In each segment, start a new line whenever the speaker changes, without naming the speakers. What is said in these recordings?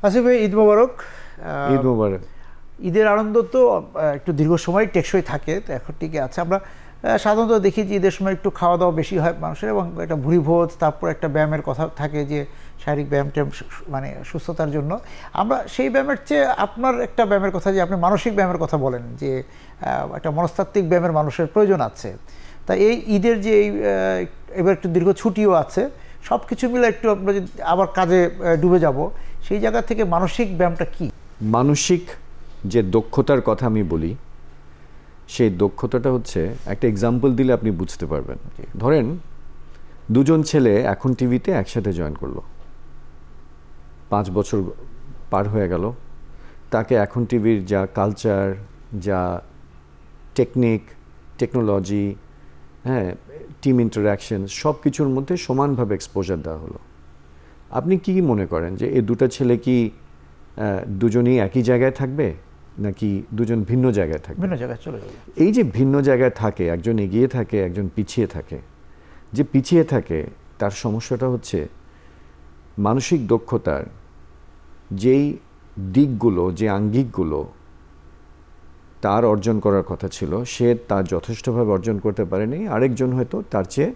আসিফ ভাই, ঈদ মোবারক।
ঈদ মোবারক।
ঈদের আনন্দ তো একটু দীর্ঘ সময় টেকসই থাকে, তো এখন টিকে আছে। আমরা সাধারণত দেখি যে ঈদের সময় একটু খাওয়া দাওয়া বেশি হয় মানুষের, এবং একটা ভুঁড়ি ভোজ, তারপর একটা ব্যায়ামের কথা থাকে যে শারীরিক ব্যায়ামটা মানে সুস্থতার জন্য। আমরা সেই ব্যায়ামের চেয়ে আপনার একটা ব্যায়ামের কথা, যে আপনি মানসিক ব্যায়ামের কথা বলেন, যে একটা মনস্তাত্ত্বিক ব্যায়ামের মানুষের প্রয়োজন আছে। তাই এই ঈদের যে এবার একটু দীর্ঘ ছুটিও আছে, সব কিছু মিলে একটু আমরা যদি আবার কাজে ডুবে যাব, সেই জায়গা থেকে মানসিক ব্যায়ামটা কি?
মানসিক যে দক্ষতার কথা আমি বলি, সেই দক্ষতাটা হচ্ছে, একটা এক্সাম্পল দিলে আপনি বুঝতে পারবেন। ধরেন দুজন ছেলে এখন টিভিতে একসাথে জয়েন করলো, 5 বছর পার হয়ে গেল, তাকে এখন টিভির যা কালচার, যা টেকনোলজি, হ্যাঁ, টিম ইন্টারাকশন, সব কিছুর মধ্যে সমানভাবে এক্সপোজার দেওয়া হলো। আপনি কি মনে করেন যে এই দুটো ছেলে কি দুজনেই একই জায়গায় থাকবে, নাকি দুজন ভিন্ন জায়গায় থাকবে?
ভিন্ন জায়গায় চলে যাবে।
এই যে ভিন্ন জায়গায় থাকে, একজন এগিয়ে থাকে, একজন পিছিয়ে থাকে। যে পিছিয়ে থাকে তার সমস্যাটা হচ্ছে মানসিক দক্ষতার যেই দিকগুলো, যে আঙ্গিকগুলো তার অর্জন করার কথা ছিল, সে তা যথেষ্টভাবে অর্জন করতে পারেনি। আরেকজন হয়তো তার চেয়ে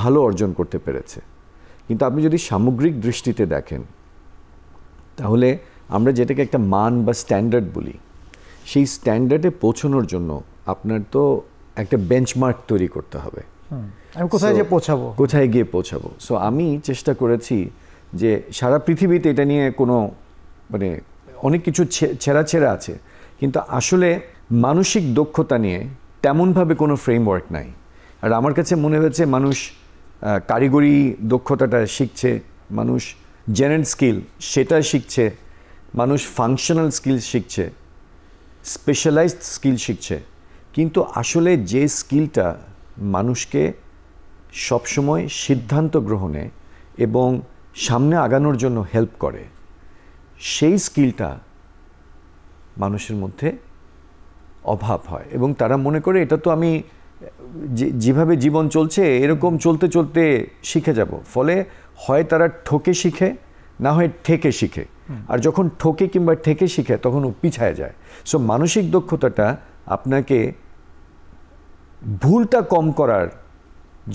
ভালো অর্জন করতে পেরেছে। কিন্তু আপনি যদি সামগ্রিক দৃষ্টিতে দেখেন, তাহলে আমরা যেটাকে একটা মান বা স্ট্যান্ডার্ড বলি, সেই স্ট্যান্ডার্ডে পৌঁছানোর জন্য আপনার তো একটা বেঞ্চমার্ক তৈরি করতে হবে।
আমি কোথায় যে পৌঁছাবো,
কোথায় গিয়ে পৌঁছাবো। সো আমি চেষ্টা করেছি যে সারা পৃথিবীতে এটা নিয়ে কোনো মানে অনেক কিছু ছেঁড়া আছে, কিন্তু আসলে মানসিক দক্ষতা নিয়ে তেমনভাবে কোনো ফ্রেমওয়ার্ক নাই। আর আমার কাছে মনে হয়েছে মানুষ কারিগরি দক্ষতাটা শিখছে, মানুষ জেনারেল স্কিল সেটা শিখছে, মানুষ ফাংশনাল স্কিল শিখছে, স্পেশালাইজড স্কিল শিখছে। কিন্তু আসলে যে স্কিলটা মানুষকে সবসময় সিদ্ধান্ত গ্রহণে এবং সামনে আগানোর জন্য হেল্প করে, সেই স্কিলটা মানুষের মধ্যে অভাব হয়। এবং তারা মনে করে এটা তো আমি যেভাবে জীবন চলছে এরকম চলতে চলতে শিখে যাব। ফলে হয় তারা ঠকে শিখে, না হয় ঠেকে শিখে। আর যখন ঠকে কিংবা ঠেকে শিখে তখন ও পিছায় যায়। সো মানসিক দক্ষতাটা আপনাকে ভুলটা কম করার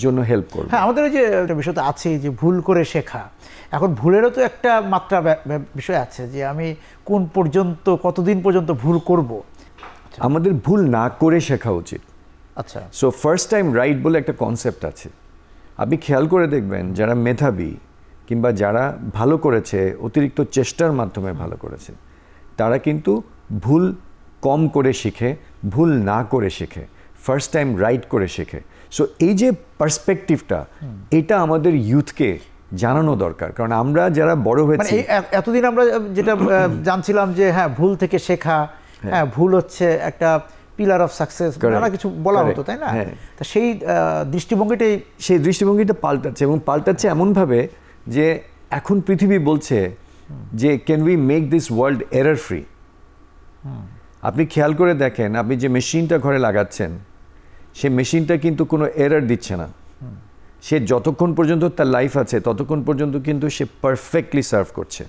জন্য হেল্প করবে।
হ্যাঁ, আমাদের যে একটা বিষয় তো আছে যে ভুল করে শেখা। এখন ভুলেরও তো একটা মাত্রা বিষয় আছে, যে আমি কোন পর্যন্ত, কতদিন পর্যন্ত ভুল করব।
আমাদের ভুল না করে শেখা উচিত।
আচ্ছা,
সো ফার্স্ট টাইম রাইট বলে একটা কনসেপ্ট আছে। আপনি খেয়াল করে দেখবেন, যারা মেধাবী কিংবা যারা ভালো করেছে, অতিরিক্ত চেষ্টার মাধ্যমে ভালো করেছে, তারা কিন্তু ভুল কম করে শিখে, ভুল না করে শেখে, ফার্স্ট টাইম রাইট করে শেখে। সো এই যে পার্সপেক্টিভটা, এটা আমাদের ইউথকে জানানো দরকার। কারণ আমরা যারা বড় হয়েছি,
এতদিন আমরা যেটা জানছিলাম যে হ্যাঁ ভুল থেকে শেখা, হ্যাঁ ভুল হচ্ছে একটা পিলার অফ সাকসেস, নানা কিছু বলা হতো, তাই না? তা সেই দৃষ্টিভঙ্গিটা
পাল্টাচ্ছে, এবং পাল্টাচ্ছে এমনভাবে যে এখন পৃথিবী বলছে যে can we make this world error free. আপনি খেয়াল করে দেখেন, আপনি যে মেশিনটা ঘরে লাগাচ্ছেন, সে মেশিনটা কিন্তু কোনো এরর দিচ্ছে না। সে যতক্ষণ পর্যন্ত তার লাইফ আছে ততক্ষণ পর্যন্ত কিন্তু সে পারফেক্টলি সার্ভ করছে।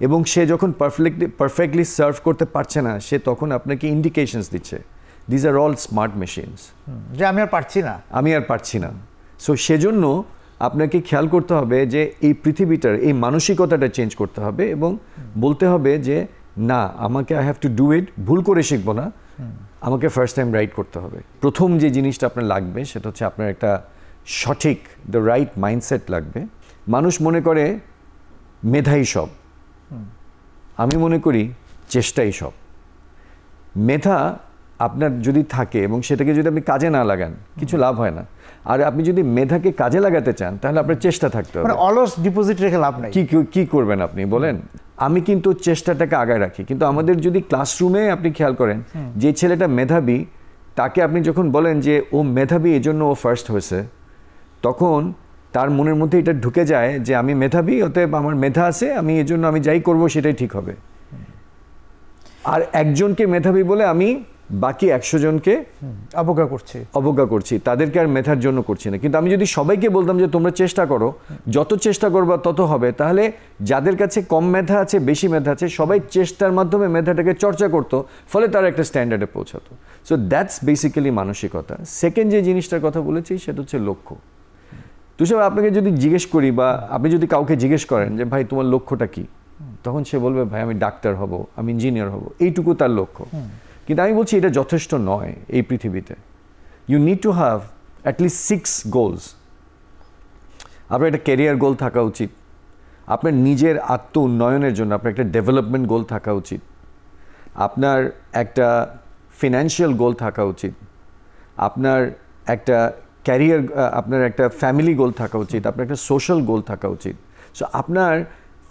এবং সে যখন পারফেক্টলি সার্ভ করতে পারছে না, সে তখন আপনাকে ইন্ডিকেশনস দিচ্ছে। These are all smart machines,
যে আমি আর পারছি না।
সো সেজন্য আপনাকে খেয়াল করতে হবে যে এই পৃথিবীটার এই মানসিকতাটা চেঞ্জ করতে হবে, এবং বলতে হবে যে না, আমাকে I have to do it, ভুল করে শিখবো না, আমাকে ফার্স্ট টাইম রাইট করতে হবে। প্রথম যে জিনিসটা আপনার লাগবে সেটা হচ্ছে আপনার একটা সঠিক, দ্য রাইট মাইন্ডসেট লাগবে। মানুষ মনে করে মেধাই সব, আমি মনে করি চেষ্টাই সব। মেধা আপনার যদি থাকে এবং সেটাকে যদি আপনি কাজে না লাগান, কিছু লাভ হয় না। আর আপনি যদি মেধাকে কাজে লাগাতে চান, তাহলে আপনার চেষ্টা থাকতে হবে।
অলস ডিপোজিট রেখে লাভ নাই।
কি করবেন আপনি বলেন? আমি কিন্তু চেষ্টাটাকে আগায় রাখি। কিন্তু আমাদের যদি ক্লাসরুমে আপনি খেয়াল করেন, যে ছেলেটা মেধাবী, তাকে আপনি যখন বলেন যে ও মেধাবী এজন্য ও ফার্স্ট হয়েছে, তখন তার মনের মধ্যে এটা ঢুকে যায় যে আমি মেধাবী, অতএব আমার মেধা আছে, আমি এজন্য আমি যাই করব সেটাই ঠিক হবে। আর একজনকে মেধাবী বলে আমি বাকি 100 জনকে অবজ্ঞা করছি, তাদেরকে আর মেধার জন্য করছি না। কিন্তু আমি যদি সবাইকে বলতাম যে তোমরা চেষ্টা করো, যত চেষ্টা করবা তত হবে, তাহলে যাদের কাছে কম মেধা আছে বেশি মেধা আছে সবাই চেষ্টার মাধ্যমে মেধাটাকে চর্চা করতো, ফলে তারা একটা স্ট্যান্ডার্ডে পৌঁছাতো। সো দ্যাটস বেসিক্যালি মানসিকতা। সেকেন্ড যে জিনিসটার কথা বলেছি সেটা হচ্ছে লক্ষ্য। তুষার, আপনাকে যদি জিজ্ঞেস করি বা আপনি যদি কাউকে জিজ্ঞেস করেন যে ভাই তোমার লক্ষ্যটা কি, তখন সে বলবে ভাই আমি ডাক্তার হব, আমি ইঞ্জিনিয়ার হব, এইটুকু তার লক্ষ্য। কিন্তু আমি বলছি এটা যথেষ্ট নয় এই পৃথিবীতে। You need to have at least 6 goals. আপনার একটা ক্যারিয়ার গোল থাকা উচিত, আপনার নিজের আত্ম উন্নয়নের জন্য আপনার একটা ডেভেলপমেন্ট গোল থাকা উচিত, আপনার একটা ফিনান্সিয়াল গোল থাকা উচিত, আপনার একটা ক্যারিয়ার, আপনার একটা ফ্যামিলি গোল থাকা উচিত, আপনার একটা সোশ্যাল গোল থাকা উচিত। সো আপনার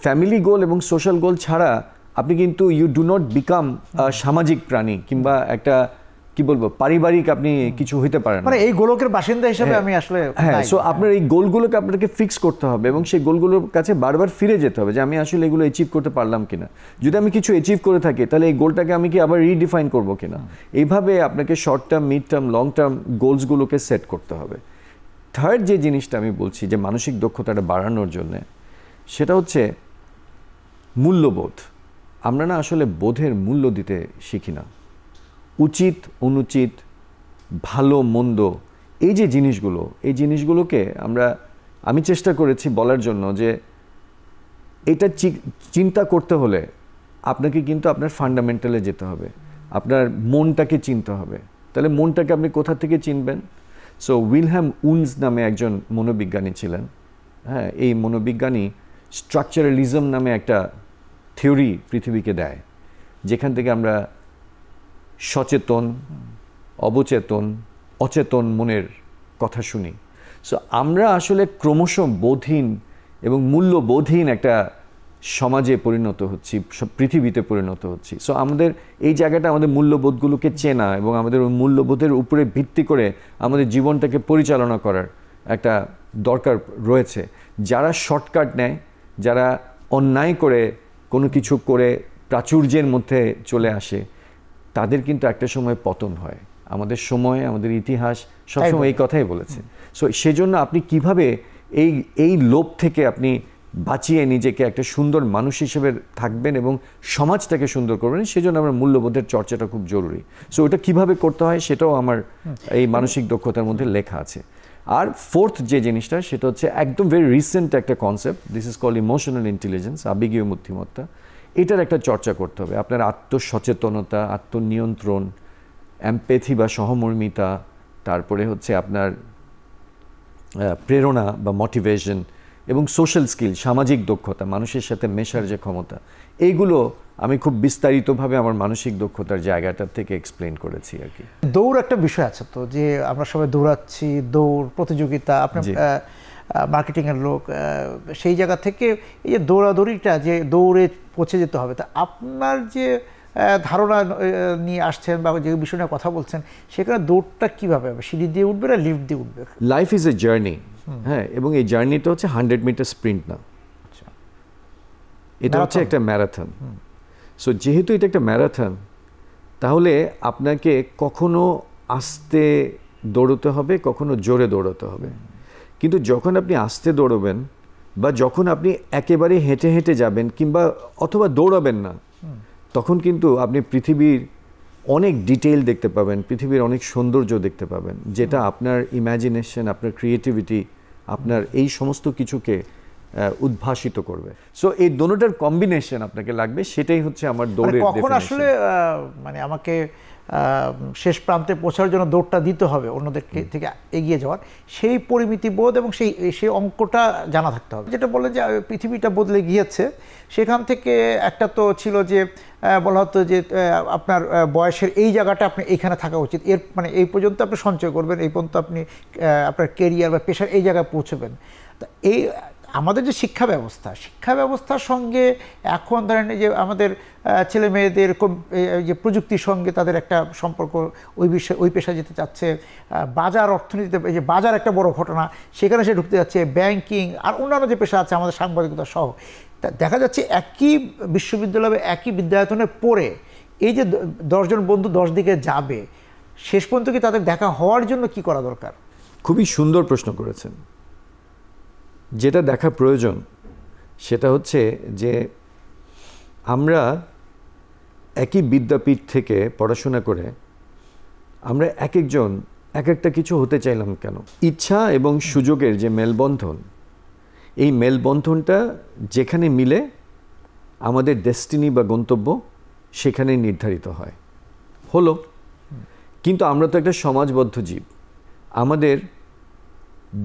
ফ্যামিলি গোল এবং সোশ্যাল গোল ছাড়া আপনি কিন্তু ইউ ডু নট বিকাম সামাজিক প্রাণী কিংবা একটা কি বলবো পারিবারিক আপনি কিছু হইতে পারেন না।
মানে এই গোলকের বাসিন্দা হিসেবে আমি আসলে
সো আপনার এই গোলগুলোকে আপনাকে ফিক্স করতে হবে এবং সেই গোলগুলোর কাছে বারবার ফিরে যেতে হবে যে আমি আসলে এগুলো অ্যাচিভ করতে পারলাম কিনা। যদি আমি কিছু অ্যাচিভ করে থাকি তাহলে এই গোলটাকে আমি কি আবার রিডিফাইন করবো কিনা। এইভাবে আপনাকে short term, mid term, long term গোলসগুলোকে সেট করতে হবে। থার্ড যে জিনিসটা আমি বলছি যে মানসিক দক্ষতাটা বাড়ানোর জন্যে, সেটা হচ্ছে মূল্যবোধ। আমরা না আসলে বোধের মূল্য দিতে শিখি না। উচিত অনুচিত, ভালো মন্দ, এই যে জিনিসগুলো, এই জিনিসগুলোকে আমি চেষ্টা করেছি বলার জন্য যে এটা চিন্তা করতে হলে আপনাকে কিন্তু আপনার ফান্ডামেন্টালে যেতে হবে, আপনার মনটাকে চিনতে হবে। তাহলে মনটাকে আপনি কোথা থেকে চিনবেন? সো উইলহ্যাম উন্স নামে একজন মনোবিজ্ঞানী ছিলেন। হ্যাঁ, এই মনোবিজ্ঞানী স্ট্রাকচারালিজম নামে একটা থিওরি পৃথিবীকে দেয়, যেখান থেকে আমরা সচেতন, অবচেতন, অচেতন মনের কথা শুনি। সো আমরা আসলে ক্রমশ বোধহীন এবং মূল্যবোধহীন একটা সমাজে পরিণত হচ্ছি, পৃথিবীতে পরিণত হচ্ছি। সো আমাদের এই জায়গাটা আমাদের মূল্যবোধগুলোকে চেনা এবং আমাদের ওই মূল্যবোধের উপরে ভিত্তি করে আমাদের জীবনটাকে পরিচালনা করার একটা দরকার রয়েছে। যারা শর্টকাট নেয়, যারা অন্যায় করে কোনো কিছু করে প্রাচুর্যের মধ্যে চলে আসে, তাদের কিন্তু একটা সময় পতন হয়। আমাদের সময়, আমাদের ইতিহাস সবসময় এই কথাই বলেছে। সো সেজন্য আপনি কিভাবে এই লোভ থেকে আপনি বাঁচিয়ে নিজেকে একটা সুন্দর মানুষ হিসেবে থাকবেন এবং সমাজটাকে সুন্দর করবেন, সেজন্য আমার মূল্যবোধের চর্চাটা খুব জরুরি। সো ওটা কিভাবে করতে হয় সেটাও আমার এই মানসিক দক্ষতার মধ্যে লেখা আছে। আর ফোর্থ যে জিনিসটা, সেটা হচ্ছে একদম ভেরি রিসেন্ট একটা concept, this is called emotional intelligence, আবেগীয় বুদ্ধিমত্তা। এটার একটা চর্চা করতে হবে। আপনার আত্মসচেতনতা, আত্মনিয়ন্ত্রণ, এমপ্যাথি বা সহমর্মিতা, তারপরে হচ্ছে আপনার প্রেরণা বা মোটিভেশন, এবং সোশ্যাল স্কিল, সামাজিক দক্ষতা, মানুষের সাথে মেশার যে ক্ষমতা, এইগুলো আমি খুব বিস্তারিতভাবে আমার মানসিক দক্ষতার জায়গাটা থেকে এক্সপ্লেন করেছি আর কি।
দৌড় একটা বিষয় আছে তো, যে আমরা সবাই দৌড়াচ্ছি, দৌড় প্রতিযোগিতা, আপনার মার্কেটিংয়ের লোক, সেই জায়গা থেকে এই যে দৌড়াদৌড়িটা, যে দৌড়ে পৌঁছে যেতে হবে, তা আপনার যে ধারণা নিয়ে আসছেন বা যে বিষয় নিয়ে কথা বলছেন, সেখানে দৌড়টা কীভাবে হবে? সিঁড়ি দিয়ে উঠবে না লিফট দিয়ে উঠবে?
Life is a journey. হ্যাঁ, এবং এই জার্নিটা হচ্ছে 100 মিটার স্প্রিন্ট না, এটা হচ্ছে একটা ম্যারাথন। সো যেহেতু এটা একটা ম্যারাথন, তাহলে আপনাকে কখনো আস্তে দৌড়তে হবে, কখনো জোরে দৌড়তে হবে। কিন্তু যখন আপনি আস্তে দৌড়বেন বা যখন আপনি একেবারে হেঁটে হেঁটে যাবেন কিংবা অথবা দৌড়াবেন না, তখন কিন্তু আপনি পৃথিবীর অনেক ডিটেইল দেখতে পাবেন, পৃথিবীর অনেক সৌন্দর্য দেখতে পাবেন, যেটা আপনার ইম্যাজিনেশন, আপনার ক্রিয়েটিভিটি, আপনার এই সমস্ত কিছুকে উদ্ভাসিত করবে। সো এই দোনোটার কম্বিনেশন আপনাকে লাগবে, সেটাই হচ্ছে আমার দৌড়ের
ডেফিনিশন। কখন আসলে মানে আমাকে শেষ প্রান্তে পৌঁছার জন্য দৌড়টা দিতে হবে অন্যদের থেকে এগিয়ে যাওয়ার, সেই পরিমিতি বোধ এবং সেই অঙ্কটা জানা থাকতে হবে। যেটা বলে যে পৃথিবীটা বদলে গিয়েছে, সেখান থেকে একটা তো ছিল যে বলা হতো যে আপনার বয়সের এই জায়গাটা আপনি এইখানে থাকা উচিত, এর মানে এই পর্যন্ত আপনি সঞ্চয় করবেন, এই পর্যন্ত আপনি আপনার কেরিয়ার বা পেশার এই জায়গায় পৌঁছবেন। তা এই আমাদের যে শিক্ষা ব্যবস্থার সঙ্গে এখন ধরেন যে আমাদের ছেলে মেয়েদের যে প্রযুক্তির সঙ্গে তাদের একটা সম্পর্ক, ওই পেশায় যেতে চাচ্ছে, বাজার অর্থনীতিতে, এই যে বাজার একটা বড় ঘটনা, সেখানে সে ঢুকতে যাচ্ছে, ব্যাংকিং আর অন্যান্য যে পেশা আছে আমাদের সাংবাদিকতা সহ। তা দেখা যাচ্ছে একই বিশ্ববিদ্যালয়ে একই বিদ্যায়তনে পড়ে এই যে 10 জন বন্ধু 10 দিকে যাবে, শেষ পর্যন্ত কি তাদের দেখা হওয়ার জন্য কি করা দরকার?
খুবই সুন্দর প্রশ্ন করেছেন। যেটা দেখা প্রয়োজন সেটা হচ্ছে যে আমরা একই বিদ্যাপীঠ থেকে পড়াশোনা করে আমরা এক একজন এক একটা কিছু হতে চাইলাম কেন? ইচ্ছা এবং সুযোগের যে মেলবন্ধন, এই মেলবন্ধনটা যেখানে মিলে আমাদের ডেস্টিনি বা গন্তব্য সেখানে নির্ধারিত হয় হলো। কিন্তু আমরা তো একটা সমাজবদ্ধ জীব, আমাদের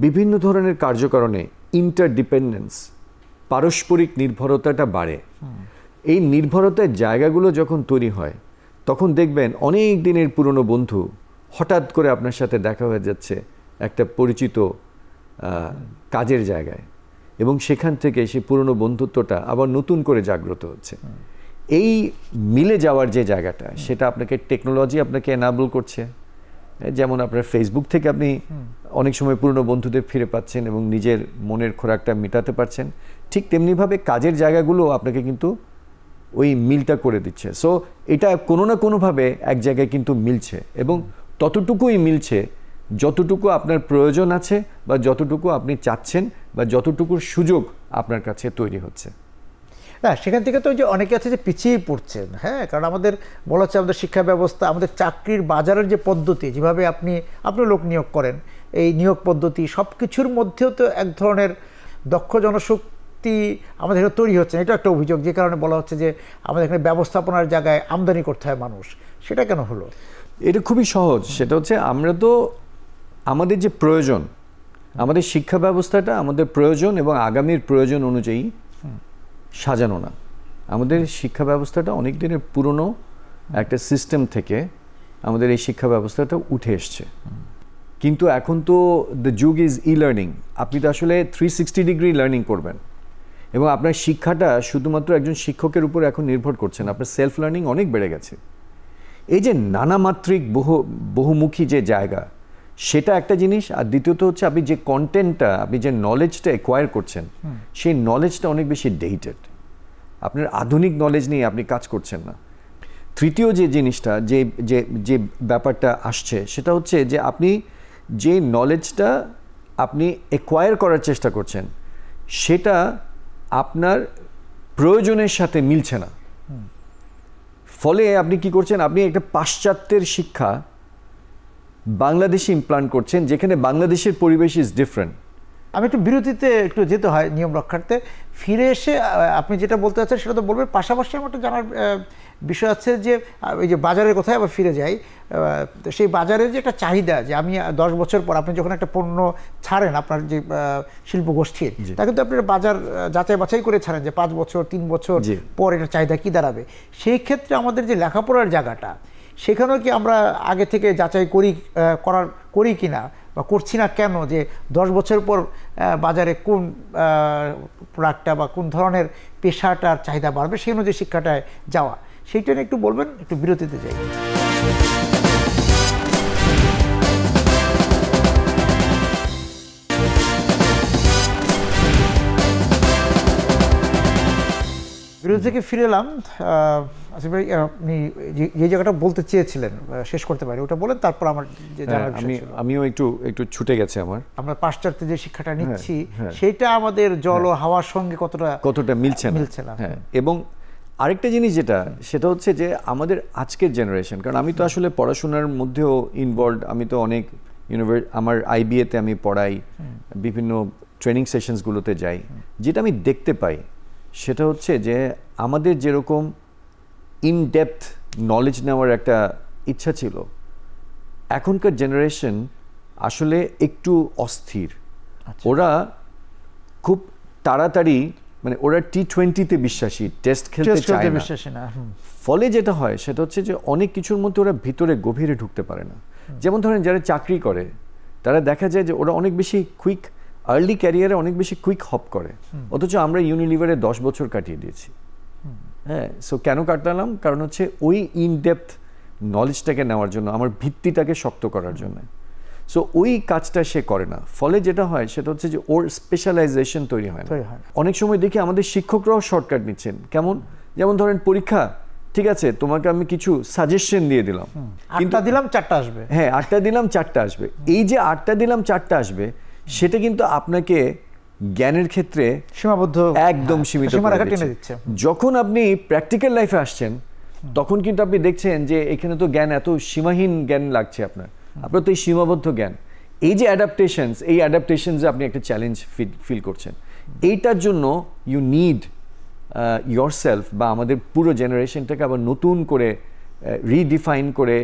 বিভিন্ন ধরনের কার্যকারণে ইন্টারডিপেন্ডেন্স, পারস্পরিক নির্ভরতাটা বাড়ে। এই নির্ভরতার জায়গাগুলো যখন তৈরি হয় তখন দেখবেন অনেক দিনের পুরনো বন্ধু হঠাৎ করে আপনার সাথে দেখা হয়ে যাচ্ছে একটা পরিচিত কাজের জায়গায়, এবং সেখান থেকে সেই পুরনো বন্ধুত্বটা আবার নতুন করে জাগ্রত হচ্ছে। এই মিলে যাওয়ার যে জায়গাটা, সেটা আপনাকে টেকনোলজি আপনাকে এনাবল করছে। যেমন আপনার ফেসবুক থেকে আপনি অনেক সময় পুরনো বন্ধুদের ফিরে পাচ্ছেন এবং নিজের মনের খোরাকটা মেটাতে পারছেন, ঠিক তেমনিভাবে কাজের জায়গাগুলো আপনাকে কিন্তু ওই মিলটা করে দিচ্ছে। সো এটা কোনো না কোনোভাবে এক জায়গায় কিন্তু মিলছে, এবং ততটুকুই মিলছে যতটুকু আপনার প্রয়োজন আছে বা যতটুকু আপনি চাচ্ছেন বা যতটুকুর সুযোগ আপনার কাছে তৈরি হচ্ছে।
না, সেখান থেকে তো যে অনেকে আছে যে পিছিয়ে পড়ছেন। হ্যাঁ, কারণ আমাদের বলা হচ্ছে আমাদের শিক্ষা ব্যবস্থা, আমাদের চাকরির বাজারের যে পদ্ধতি, যেভাবে আপনি লোক নিয়োগ করেন, এই নিয়োগ পদ্ধতি সব কিছুর মধ্যেও তো এক ধরনের দক্ষ জনশক্তি আমাদের এখানে তৈরি হচ্ছে। এটা একটা অভিযোগ, যে কারণে বলা হচ্ছে যে আমাদের এখানে ব্যবস্থাপনার জায়গায় আমদানি করতে হয় মানুষ। সেটা কেন হলো?
এটা খুবই সহজ। সেটা হচ্ছে আমরা তো আমাদের যে প্রয়োজন, আমাদের শিক্ষা ব্যবস্থাটা আমাদের প্রয়োজন এবং আগামীর প্রয়োজন অনুযায়ী সাজানো না। আমাদের শিক্ষা ব্যবস্থাটা অনেক দিনের পুরনো একটা সিস্টেম থেকে আমাদের এই শিক্ষা ব্যবস্থাটা উঠে এসছে। কিন্তু এখন তো দ্য যুগ ইজ ই লার্নিং। আপনি তো আসলে 360 ডিগ্রি লার্নিং করবেন, এবং আপনার শিক্ষাটা শুধুমাত্র একজন শিক্ষকের উপর এখন নির্ভর করছে না, আপনার সেলফ লার্নিং অনেক বেড়ে গেছে। এই যে নানামাত্রিক বহুমুখী যে জায়গা, সেটা একটা জিনিস। আর দ্বিতীয়ত হচ্ছে আপনি যে কন্টেন্টটা, আপনি যে নলেজটা অ্যাকোয়ার করছেন, সেই নলেজটা অনেক বেশি ডেটেড। আপনার আধুনিক নলেজ নিয়ে আপনি কাজ করছেন না। তৃতীয় যে জিনিসটা, যে ব্যাপারটা আসছে, সেটা হচ্ছে যে আপনি যে নলেজটা আপনি অ্যাকোয়ার করার চেষ্টা করছেন, সেটা আপনার প্রয়োজনের সাথে মিলছে না। ফলে আপনি কি করছেন? আপনি একটা পাশ্চাত্যের শিক্ষা বাংলাদেশে ইমপ্লান্ট করছেন, যেখানে বাংলাদেশের পরিবেশ ইজ ডিফারেন্ট।
আমি একটু বিরতিতে একটু যেতে হয় নিয়ম রক্ষার্থে। ফিরে এসে আপনি যেটা বলতে চাচ্ছেন সেটা তো বলবেন, পাশাপাশি আমার একটা জানার বিষয় আছে যে এই যে বাজারের কথায় আবার ফিরে যাই। সেই বাজারের যে একটা চাহিদা, যে আমি 10 বছর পর আপনি যখন একটা পণ্য ছাড়েন আপনার যে শিল্প গোষ্ঠীর, তা কিন্তু আপনি বাজার যাচাই বাছাই করে ছাড়েন যে 5 বছর 3 বছর পর এটার চাহিদা কী দাঁড়াবে। সেই ক্ষেত্রে আমাদের যে লেখাপড়ার জায়গাটা, সেখানেও কি আমরা আগে থেকে যাচাই করি কি না বা করছি না কেন, যে 10 বছর পর বাজারে কোন প্রোডাক্টটা বা কোন ধরনের পেশাটার চাহিদা বাড়বে, সেই অনুযায়ী শিক্ষাটায় যাওয়া, সেইটা নিয়ে একটু বলবেন। একটু বিরতিতে যাই। বিরতি থেকে ফিরে এলাম। আসিফ ভাই, আপনি যে জায়গাটা বলতে চেয়েছিলেন শেষ করতে পারি, ওটা বলেন, তারপর আমার যে জানার বিষয় ছিল।
আমিও একটু ছুটে গেছে আমার।
আমরা পাশ্চাত্যে যে শিক্ষাটা নিচ্ছি, সেটা আমাদের জল ও হাওয়ার সঙ্গে কতটা মিলছে না।
হ্যাঁ, এবং আরেকটা জিনিস যেটা, সেটা হচ্ছে যে আমাদের আজকের জেনারেশন, কারণ আমি তো আসলে পড়াশোনার মধ্যেও ইনভলভড। আমি তো অনেক আমার আইবিএতে আমি পড়াই, বিভিন্ন ট্রেনিং সেশনসগুলোতে যাই। যেটা আমি দেখতে পাই সেটা হচ্ছে যে আমাদের যেরকম ইনডেপথ নলেজ নেওয়ার একটা ইচ্ছা ছিল, এখনকার জেনারেশন আসলে একটু অস্থির। ওরা খুব তাড়াতাড়ি, মানে ওরা T20-তে বিশ্বাসী, টেস্ট খেলতে চায় না। ফলে যেটা হয় সেটা হচ্ছে যে অনেক কিছুর মধ্যে ওরা ভিতরে গভীরে ঢুকতে পারে না। যেমন ধরেন যারা চাকরি করে, তারা দেখা যায় যে ওরা অনেক বেশি কুইক, আর্লি ক্যারিয়ারে অনেক বেশি কুইক হপ করে, অথচ আমরা ইউনিলিভারে 10 বছর কাটিয়ে দিয়েছি। হ্যাঁ, সো কেন কাটালাম? কারণ হচ্ছে ওই ইনডেপথ নলেজটাকে নেওয়ার জন্য, আমার ভিত্তিটাকে শক্ত করার জন্য। সো ওই কাজটা সে করে না। ফলে যেটা হয় সেটা হচ্ছে যে ওর স্পেশালাইজেশন তৈরি হয় না। অনেক সময় দেখি আমাদের শিক্ষকরাও শর্টকাট নিচ্ছেন। কেমন? যেমন ধরেন পরীক্ষা ঠিক আছে তোমাকে আমি কিছু সাজেশন দিয়ে দিলাম,
8টা দিলাম 4টা আসবে।
হ্যাঁ 8টা দিলাম 4টা আসবে, এই যে 8টা দিলাম 4টা আসবে সেটা কিন্তু আপনাকে জ্ঞানের ক্ষেত্রে
সীমাবদ্ধ,
একদম সীমিত
সীমারেখা
করে
টেনে
দিচ্ছে।
দিচ্ছে।
যখন আপনি প্র্যাকটিক্যাল লাইফে আসছেন তখন কিন্তু আপনি দেখছেন যে এখানে তো জ্ঞান এত সীমাহীন জ্ঞান লাগছে আপনার তো এই সীমাবদ্ধ জ্ঞান, এই যে অ্যাডাপ্টেশনস, এই অ্যাডাপ্টেশনসে আপনি একটা চ্যালেঞ্জ ফিল করছেন। এইটার জন্য ইউ নিড ইয়োরসেলফ বা আমাদের পুরো জেনারেশনটাকে আবার নতুন করে রিডিফাইন করে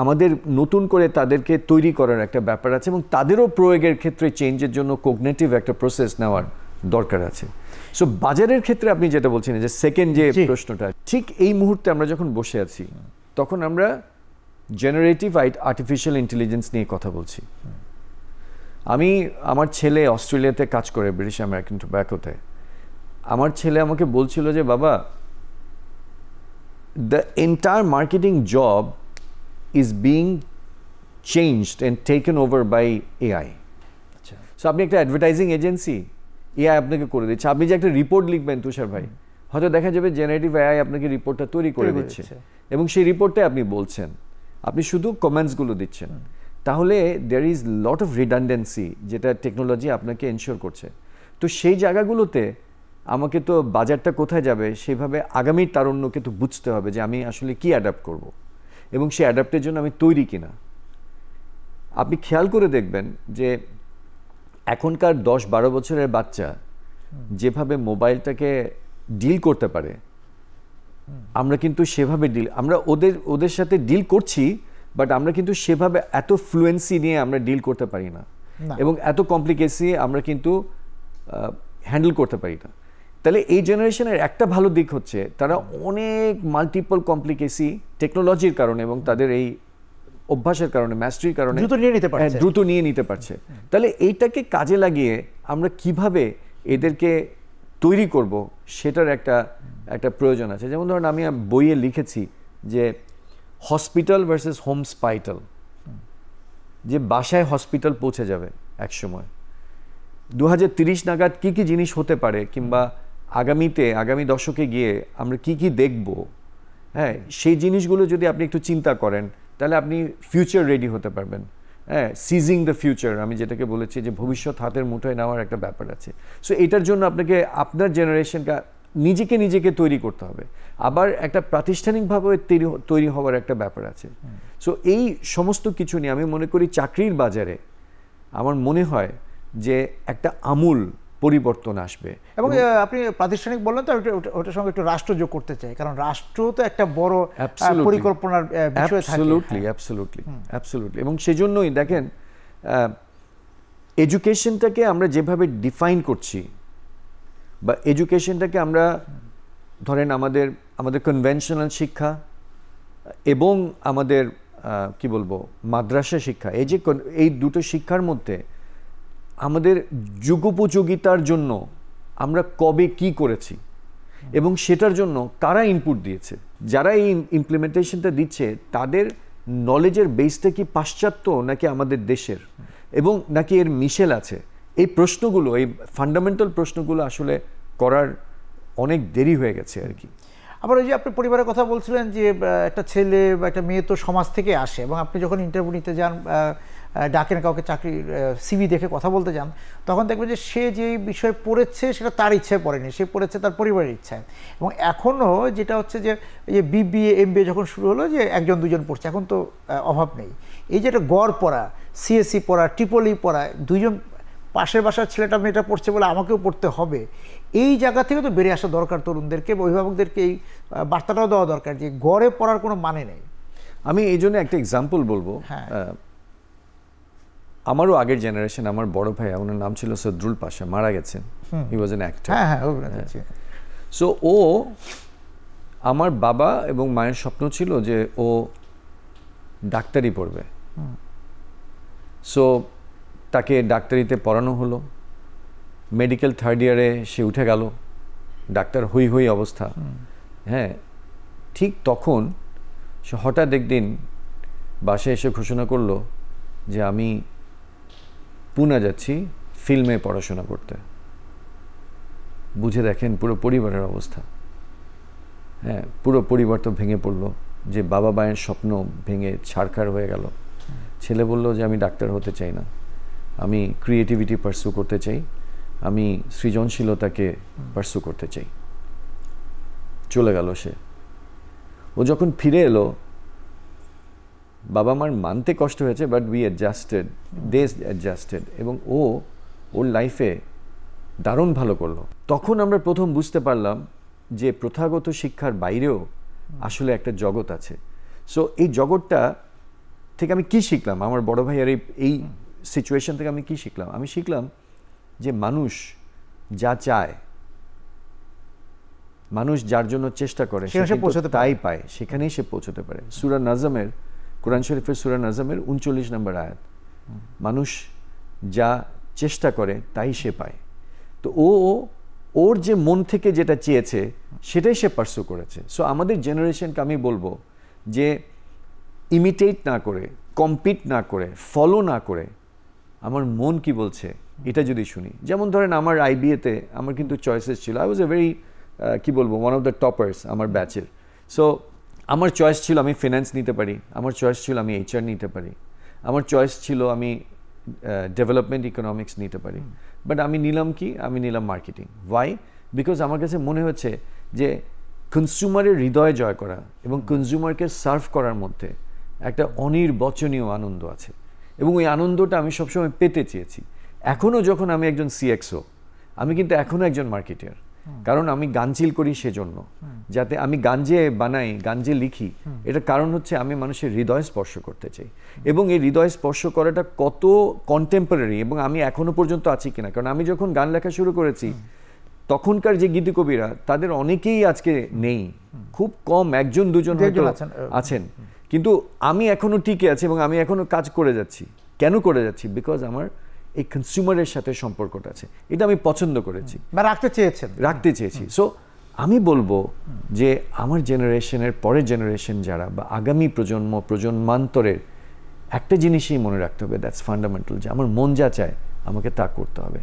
আমাদের নতুন করে তাদেরকে তৈরি করার একটা ব্যাপার আছে, এবং তাদেরও প্রয়োগের ক্ষেত্রে চেঞ্জের জন্য কোগনিটিভ একটা প্রসেস নেওয়ার দরকার আছে। সো বাজারের ক্ষেত্রে আপনি যেটা বলছেন যে সেকেন্ড যে প্রশ্নটা, ঠিক এই মুহূর্তে আমরা যখন বসে আছি তখন আমরা জেনারেটিভ আর্টিফিশিয়াল ইন্টেলিজেন্স নিয়ে কথা বলছি। আমার ছেলে অস্ট্রেলিয়াতে কাজ করে, ব্রিটিশ আমেরিকান টোব্যাকোতে। আমার ছেলে আমাকে বলছিল যে বাবা, the entire marketing job is being changed and taken over by AI. So আপনি একটা অ্যাডভার্টাইজিং এজেন্সি, এআই আপনাকে করে দিচ্ছে। আপনি যে একটা রিপোর্ট লিখবেন তুষার ভাই, হয়তো দেখা যাবে জেনারেটিভ এআই আপনাকে রিপোর্টটা তৈরি করে দিচ্ছে, এবং সেই রিপোর্টে আপনি বলছেন, আপনি শুধু কমেন্টসগুলো দিচ্ছেন। তাহলে there is lot of redundancy যেটা টেকনোলজি আপনাকে এনশিওর করছে। তো সেই জায়গাগুলোতে আমাকে তো বাজারটা কোথায় যাবে সেভাবে আগামীর তারুণ্যকে তো বুঝতে হবে যে আমি আসলে কি অ্যাডাপ্ট করব, এবং সেই অ্যাডাপ্টের জন্য আমি তৈরি কিনা। আপনি খেয়াল করে দেখবেন যে এখনকার 10-12 বছরের বাচ্চা যেভাবে মোবাইলটাকে ডিল করতে পারে, আমরা কিন্তু সেভাবে আমরা ওদের সাথে ডিল করছি, বাট আমরা কিন্তু সেভাবে এত ফ্লুয়েন্সি নিয়ে আমরা ডিল করতে পারি না, এবং এত কমপ্লিকেসি আমরা কিন্তু হ্যান্ডেল করতে পারি না। তাহলে এই জেনারেশনের একটা ভালো দিক হচ্ছে তারা অনেক মাল্টিপল কমপ্লিকেসি টেকনোলজির কারণে এবং তাদের এই অভ্যাসের কারণে, ম্যাস্ট্রির কারণে দ্রুত নিয়ে নিতে পারছে। তাহলে এইটাকে কাজে লাগিয়ে আমরা কিভাবে এদেরকে তৈরি করব সেটার একটা প্রয়োজন আছে। যেমন ধরুন আমি বইয়ে লিখেছি যে হসপিটাল ভার্সেস হোম স্পাইটাল, যে বাসায় হসপিটাল পৌঁছে যাবে একসময়, 2030 নাগাদ কি কি জিনিস হতে পারে, কিংবা আগামী দশকে গিয়ে আমরা কি কি দেখব, হ্যাঁ সেই জিনিসগুলো যদি আপনি একটু চিন্তা করেন তাহলে আপনি ফিউচার রেডি হতে পারবেন। হ্যাঁ, সিজিং দ্য ফিউচার আমি যেটাকে বলেছি, যে ভবিষ্যৎ হাতের মুঠোয় নেওয়ার একটা ব্যাপার আছে। সো এটার জন্য আপনাকে আপনার জেনারেশনকে নিজেকে তৈরি করতে হবে, আবার একটা প্রাতিষ্ঠানিকভাবে তৈরি হওয়ার একটা ব্যাপার আছে। সো এই সমস্ত কিছু নিয়ে আমি মনে করি চাকরির বাজারে আমার মনে হয় যে একটা আমূল পরিবর্তন আসবে।
এবং আপনি প্রাতিষ্ঠানিক বললেন তো, ওটার সঙ্গে একটু রাষ্ট্র যোগ করতে চাই, কারণ রাষ্ট্র তো একটা বড় পরিকল্পনার বিষয় থাকে।
অ্যাবসলিউটলি। এবং সেজন্যই দেখেন এডুকেশনটাকে আমরা যেভাবে ডিফাইন করছি, বা এডুকেশনটাকে আমরা ধরেন আমাদের কনভেনশনাল শিক্ষা এবং আমাদের কি বলবো মাদ্রাসা শিক্ষা, এই দুটো শিক্ষার মধ্যে আমাদের যুগোপযোগিতার জন্য আমরা কবে কি করেছি এবং সেটার জন্য কারা ইনপুট দিয়েছে, যারা এই ইমপ্লিমেন্টেশনটা দিচ্ছে তাদের নলেজের বেসটা কি পাশ্চাত্য নাকি আমাদের দেশের, এবং নাকি এর মিশেল আছে, এই প্রশ্নগুলো, এই ফান্ডামেন্টাল প্রশ্নগুলো আসলে করার অনেক দেরি হয়ে গেছে আর কি।
আবার ওই যে আপনি পরিবারের কথা বলছিলেন যে একটা ছেলে বা একটা মেয়ে তো সমাজ থেকে আসে, এবং আপনি যখন ইন্টারভিউ নিতে যান, ডাকেন কাউকে, চাকরির সিভি দেখে কথা বলতে যান, তখন দেখবেন যে সে যে বিষয় পড়েছে সেটা তার ইচ্ছায় পড়েনি, সে পড়েছে তার পরিবারের ইচ্ছায়। এবং এখনও যেটা হচ্ছে যে বিবিএ এমবিএ যখন শুরু হলো যে 1-2জন পড়ছে, এখন তো অভাব নেই। এই যে একটা গড় পড়া, সিএসসি পড়া, ট্রিপলি পড়া, 2জন পাশের বাসার ছেলেটা মেয়েটা পড়ছে বলে আমাকেও পড়তে হবে, এই জায়গা থেকে তো বেরিয়ে আসা দরকার। তরুণদেরকে, অভিভাবকদেরকে এই বার্তাটাও দেওয়া দরকার যে গড়ে পড়ার কোনো মানে নেই।
আমি এই জন্য একটা এক্সাম্পল বলবো। আমারও আগের জেনারেশন, আমার বড় ভাই, ওনার নাম ছিল সদরুল পাশা, মারা গেছেন, হি ওয়াজ অ্যান অ্যাক্টর। সো আমার বাবা এবং মায়ের স্বপ্ন ছিল যে ও ডাক্তারি পড়বে। সো তাকে ডাক্তারিতে পড়ানো হলো, মেডিকেল 3rd ইয়ারে সে উঠে গেল, ডাক্তার হই অবস্থা। হ্যাঁ, ঠিক তখন সে হঠাৎ একদিন বাসায় এসে ঘোষণা করলো যে আমি পুনা যাচ্ছি ফিল্মে পড়াশোনা করতে। বুঝে দেখেন পুরো পরিবারের অবস্থা। হ্যাঁ, পুরো পরিবার তো ভেঙে পড়লো, যে বাবা মায়ের স্বপ্ন ভেঙে ছারখার হয়ে গেল। ছেলে বলল যে আমি ডাক্তার হতে চাই না, আমি ক্রিয়েটিভিটি পার্সু করতে চাই, আমি সৃজনশীলতাকে পার্সু করতে চাই। চলে গেল সে। ও যখন ফিরে এলো, বাবা মার মানতে কষ্ট হয়েছে, but we adjusted, they adjusted, এবং ও ওর লাইফে দারুণ ভালো করলো। তখন আমরা প্রথম বুঝতে পারলাম যে প্রথাগত শিক্ষার বাইরেও আসলে একটা জগৎ আছে। সো এই জগৎটা থেকে আমি কি শিখলাম, আমার বড় ভাইয়ের এই সিচুয়েশন থেকে আমি কি শিখলাম? আমি শিখলাম যে মানুষ যা চায়, মানুষ যার জন্য চেষ্টা করে তাই পায়, সেখানেই সে পৌঁছতে পারে। সূরা নাজমের, কোরআন শরীফের সূরা নাজমের 39 নম্বর আয়াত, মানুষ যা চেষ্টা করে তাই সে পায়। তো ওর যে মন থেকে যেটা চেয়েছে সেটাই সে পার্সু করেছে। সো আমাদের জেনারেশনকে আমি বলবো যে ইমিটেট না করে, কম্পিট না করে, ফলো না করে, আমার মন কি বলছে এটা যদি শুনি। যেমন ধরেন আমার আইবিএতে আমার কিন্তু চয়েসেস ছিল, আই ওয়াজ এ ভেরি কি বলবো, ওয়ান অফ দ্য টপার্স আমার ব্যাচের। সো আমার চয়েস ছিল আমি ফিন্যান্স নিতে পারি, আমার চয়েস ছিল আমি এইচআর নিতে পারি, আমার চয়েস ছিল আমি ডেভেলপমেন্ট ইকোনমিক্স নিতে পারি, বাট আমি নিলাম কি, আমি নিলাম মার্কেটিং। ওয়াই? বিকজ আমার কাছে মনে হচ্ছে যে কনজিউমারের হৃদয় জয় করা এবং কনজিউমারকে সার্ভ করার মধ্যে একটা অনির্বচনীয় আনন্দ আছে, এবং ওই আনন্দটা আমি সবসময় পেতে চেয়েছি। এখনও যখন আমি একজন সিএক্সও, আমি কিন্তু এখনও একজন মার্কেটার, কারণ আমি গাঞ্জিল করি সেজন্য, যাতে আমি গাঞ্জে বানাই, গাঞ্জে লিখি, এটার কারণ হচ্ছে আমি মানুষের হৃদয় স্পর্শ করতে চাই। এবং এই হৃদয় স্পর্শ করাটা কত কন্টেম্পোরারি, এবং আমি এখনো পর্যন্ত আছি কিনা, কারণ আমি যখন গান লেখা শুরু করেছি তখনকার যে গীতিকবিরা তাদের অনেকেই আজকে নেই, খুব কম, একজন দুজন আছেন, কিন্তু আমি এখনো টিকে আছি এবং আমি এখনো কাজ করে যাচ্ছি। কেন করে যাচ্ছি? বিকজ আমার এই কনজিউমারের সাথে সম্পর্কটা আছে, এটা আমি পছন্দ করেছি
বা রাখতে চেয়েছি।
সো আমি বলবো যে আমার জেনারেশনের পরের জেনারেশন যারা, বা আগামী প্রজন্মান্তরের একটা জিনিসই মনে রাখতে হবে, দ্যাটস ফান্ডামেন্টাল, যে আমার মন যা চায় আমাকে তা করতে হবে।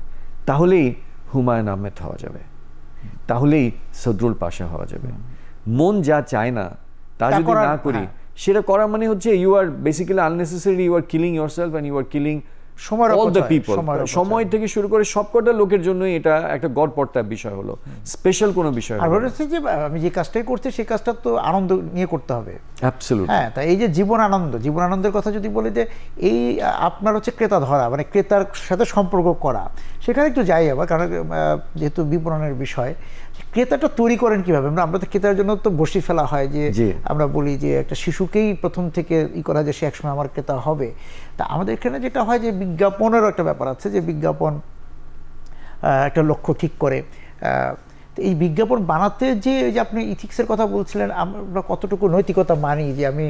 তাহলেই হুমায়ুন আহমেদ হওয়া যাবে, তাহলেই সদরুল পাশা হওয়া যাবে। মন যা চায় না তা যদি না করি, সেটা করা মানে হচ্ছে you are basically unnecessary, you are killing yourself and you are killing all the people. সময় থেকে শুরু করে সবকটা লোকের জন্যই এটা একটা গড়পড়তার বিষয় হলো, স্পেশাল কোনো বিষয়
আর হচ্ছে যে আমি যে কাজটাই করছি সেই কাজটা তো আনন্দ নিয়ে করতে হবে।
অ্যাবসলিউটলি।
হ্যাঁ, তাই এই যে জীবনানন্দের কথা যদি বলি, যে এই আপনার হচ্ছে ক্রেতা ধরা, মানে ক্রেতার সাথে সম্পর্ক করা, সেখানে একটু যাই আবার, কারণ যেহেতু বিপণনের বিষয়, ক্রেতাটা তৈরি করেন কিভাবে? আমরা তো ক্রেতার জন্য তো বসি ফেলা হয়, যে আমরা বলি যে একটা শিশুকেই প্রথম থেকে করা, যে সে একসময় আমার ক্রেতা হবে। তা আমাদের এখানে যেটা হয় যে বিজ্ঞাপনেরও একটা ব্যাপার আছে, যে বিজ্ঞাপন একটা লক্ষ্য ঠিক করে। তো এই বিজ্ঞাপন বানাতে যে আপনি ইথিক্সের কথা বলছিলেন, আমরা কতটুকু নৈতিকতা মানি, যে আমি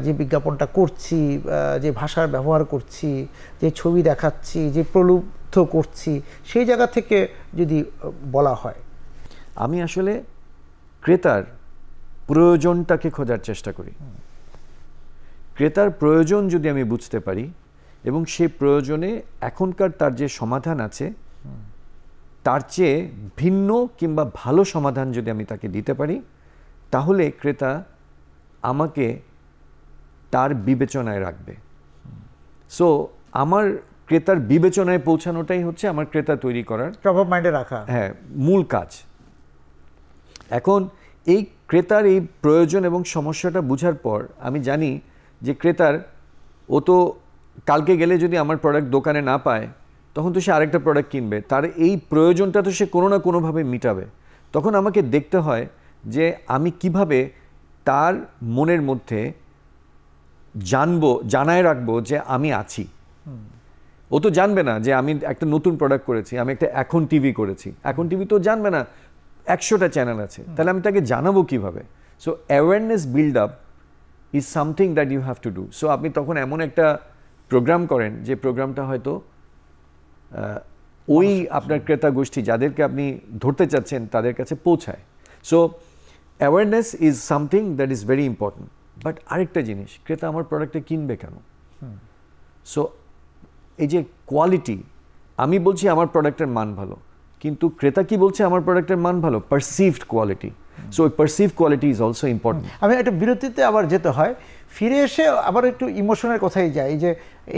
যে বিজ্ঞাপনটা করছি, যে ভাষার ব্যবহার করছি, যে ছবি দেখাচ্ছি, যে প্রলুব্ধ করছি, সেই জায়গা থেকে যদি বলা হয়।
আমি আসলে ক্রেতার প্রয়োজনটাকে খোঁজার চেষ্টা করি। ক্রেতার প্রয়োজন যদি আমি বুঝতে পারি এবং সেই প্রয়োজনে এখনকার তার যে সমাধান আছে তার চেয়ে ভিন্ন কিংবা ভালো সমাধান যদি আমি তাকে দিতে পারি, তাহলে ক্রেতা আমাকে তার বিবেচনায় রাখবে। সো আমার ক্রেতার বিবেচনায় পৌঁছানোটাই হচ্ছে আমার ক্রেতা তৈরি করার,
টপ অফ মাইন্ডে রাখা,
হ্যাঁ, মূল কাজ। এখন এই ক্রেতার এই প্রয়োজন এবং সমস্যাটা বুঝার পর আমি জানি যে ক্রেতার, ও তো কালকে গেলে যদি আমার প্রোডাক্ট দোকানে না পায়, তখন তো সে আরেকটা প্রোডাক্ট কিনবে, তার এই প্রয়োজনটা তো সে কোনো না কোনোভাবে মিটাবে। তখন আমাকে দেখতে হয় যে আমি কিভাবে তার মনের মধ্যে জানায় রাখবো যে আমি আছি। ও তো জানবে না যে আমি একটা নতুন প্রোডাক্ট করেছি, আমি একটা এখন টিভি করেছি। এখন টিভি তো জানবে না, 100টা চ্যানেল আছে, তাহলে আমি তাকে জানাবো কিভাবে? So awareness build up is something that you have to do. So আপনি তখন এমন একটা প্রোগ্রাম করেন যে প্রোগ্রামটা হয়তো ওই আপনার ক্রেতা গোষ্ঠী যাদেরকে আপনি ধরতে চাচ্ছেন তাদের কাছে পৌঁছায়। So awareness is something that is very important. But আরেকটা জিনিস, ক্রেতা আমার প্রোডাক্টে কিনবে কেন? সো এই যে কোয়ালিটি, আমি বলছি আমার প্রোডাক্টের মান ভালো, কিন্তু ক্রেতা কি বলছে আমার প্রোডাক্টের মান ভালো, পারসিভড কোয়ালিটি। সো ওই perceived quality is also important.
আমি একটা বিরতিতে আবার যেতে হয়, ফিরে এসে আবার একটু ইমোশনের কথাই যাই, যে